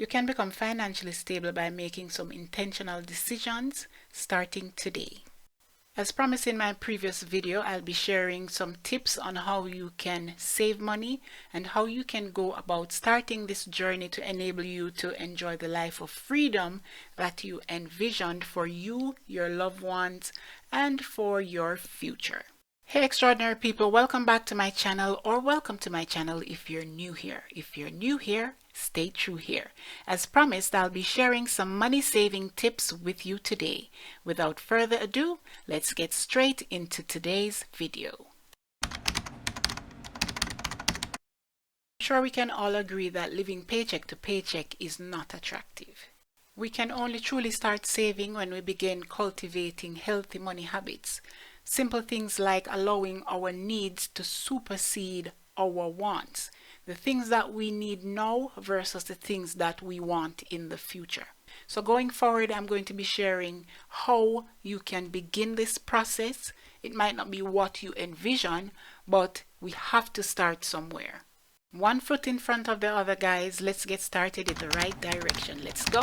You can become financially stable by making some intentional decisions starting today. As promised in my previous video, I'll be sharing some tips on how you can save money and how you can go about starting this journey to enable you to enjoy the life of freedom that you envisioned for you, your loved ones, and for your future. Hey extraordinary people, welcome back to my channel, or welcome to my channel if you're new here. If you're new here, stay true here. As promised, I'll be sharing some money saving tips with you today. Without further ado, let's get straight into today's video. I'm sure we can all agree that living paycheck to paycheck is not attractive. We can only truly start saving when we begin cultivating healthy money habits. Simple things like allowing our needs to supersede our wants. The things that we need now versus the things that we want in the future. So going forward, I'm going to be sharing how you can begin this process. It might not be what you envision, but we have to start somewhere. One foot in front of the other, guys. Let's get started in the right direction. Let's go.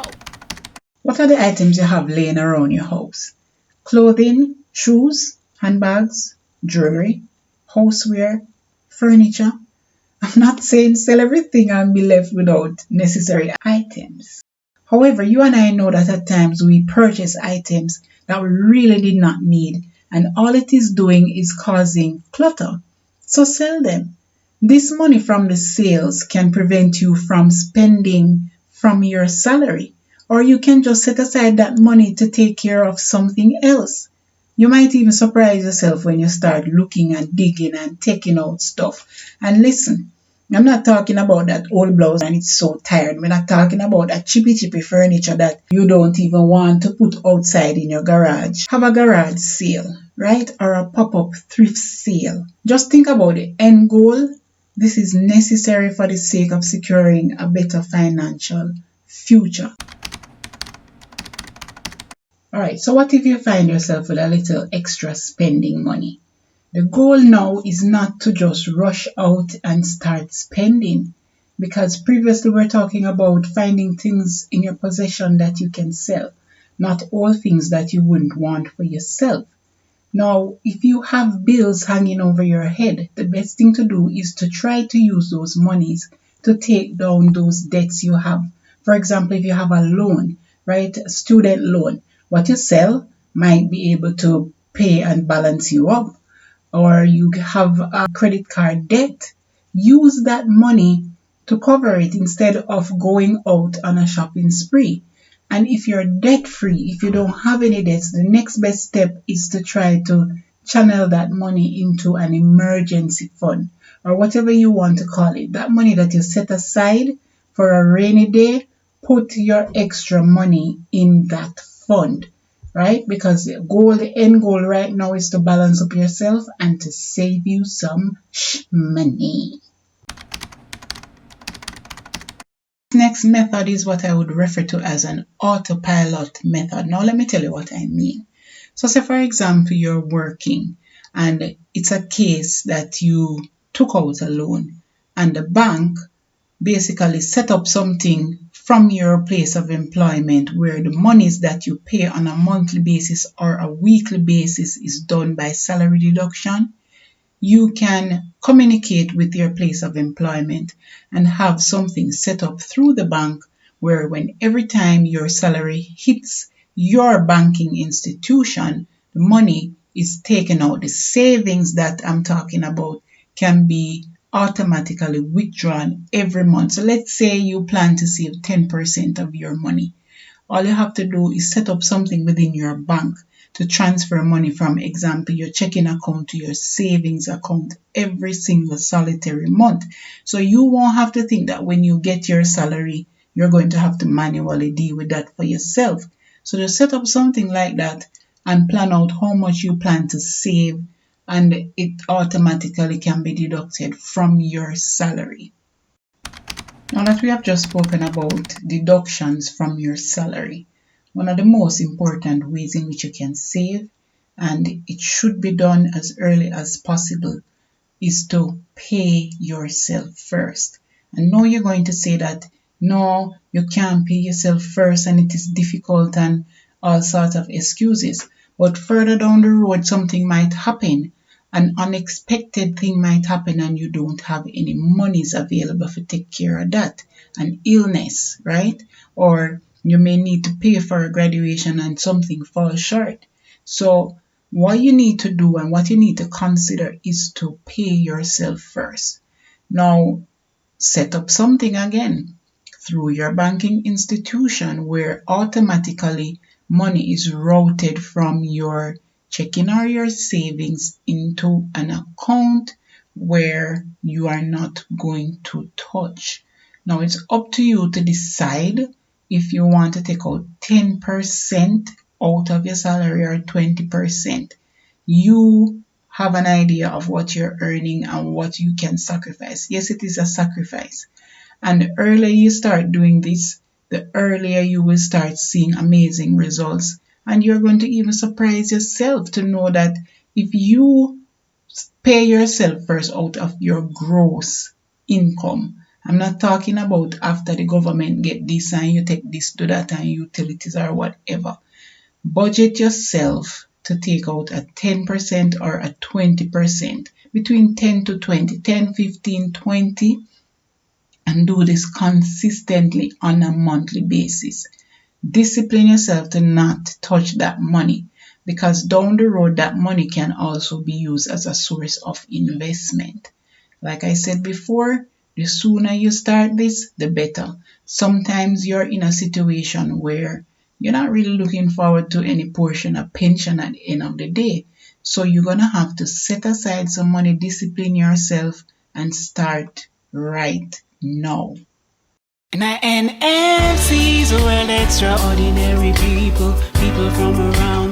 What are the items you have laying around your house? Clothing, shoes, handbags, jewelry, houseware, furniture. I'm not saying sell everything and be left without necessary items. However, you and I know that at times we purchase items that we really did not need, and all it is doing is causing clutter. So sell them. This money from the sales can prevent you from spending from your salary, or you can just set aside that money to take care of something else. You might even surprise yourself when you start looking and digging and taking out stuff. And listen, I'm not talking about that old blouse and it's so tired. We're not talking about that chippy furniture that you don't even want to put outside in your garage. Have a garage sale, right? Or a pop-up thrift sale. Just think about the end goal. This is necessary for the sake of securing a better financial future. Alright, so what if you find yourself with a little extra spending money? The goal now is not to just rush out and start spending, because previously we're talking about finding things in your possession that you can sell, not all things that you wouldn't want for yourself. Now, if you have bills hanging over your head, the best thing to do is to try to use those monies to take down those debts you have. For example, if you have a loan, right, a student loan, what you sell might be able to pay and balance you up. Or you have a credit card debt. Use that money to cover it instead of going out on a shopping spree. And if you're debt free, if you don't have any debts, the next best step is to try to channel that money into an emergency fund, or whatever you want to call it. That money that you set aside for a rainy day, put your extra money in that fund, right? Because the end goal right now is to balance up yourself and to save you some money. Next method is what I would refer to as an autopilot method. Now let me tell you what I mean. So say for example you're working and it's a case that you took out a loan and the bank basically set up something from your place of employment where the monies that you pay on a monthly basis or a weekly basis is done by salary deduction. You can communicate with your place of employment and have something set up through the bank where when every time your salary hits your banking institution, the money is taken out. The savings that I'm talking about can be automatically withdrawn every month. So let's say you plan to save 10% of your money. All you have to do is set up something within your bank to transfer money from, example, your checking account to your savings account every single solitary month. So you won't have to think that when you get your salary, you're going to have to manually deal with that for yourself. So just set up something like that and plan out how much you plan to save, and it automatically can be deducted from your salary. Now that we have just spoken about deductions from your salary, one of the most important ways in which you can save, and it should be done as early as possible, is to pay yourself first. And now you're going to say that No, you can't pay yourself first and it is difficult and all sorts of excuses. But further down the road, something might happen. An unexpected thing might happen and you don't have any monies available to take care of that. An illness, right? Or you may need to pay for a graduation and something falls short. So what you need to do and what you need to consider is to pay yourself first. Now, set up something again through your banking institution where automatically money is routed from your checking or your savings into an account where you are not going to touch. Now it's up to you to decide if you want to take out 10% out of your salary or 20%. You have an idea of what you're earning and what you can sacrifice. Yes, it is a sacrifice. And the earlier you start doing this, the earlier you will start seeing amazing results. And you're going to even surprise yourself to know that if you pay yourself first out of your gross income, I'm not talking about after the government get this and you take this to that and utilities or whatever. Budget yourself to take out a 10% or a 20%, between 10 to 20, 10, 15, 20, and do this consistently on a monthly basis. Discipline yourself to not touch that money because down the road, that money can also be used as a source of investment. Like I said before, the sooner you start this, the better. Sometimes you're in a situation where you're not really looking forward to any portion of pension at the end of the day. So you're going to have to set aside some money, discipline yourself, and start right now. In a NMC's world, extraordinary people, people from around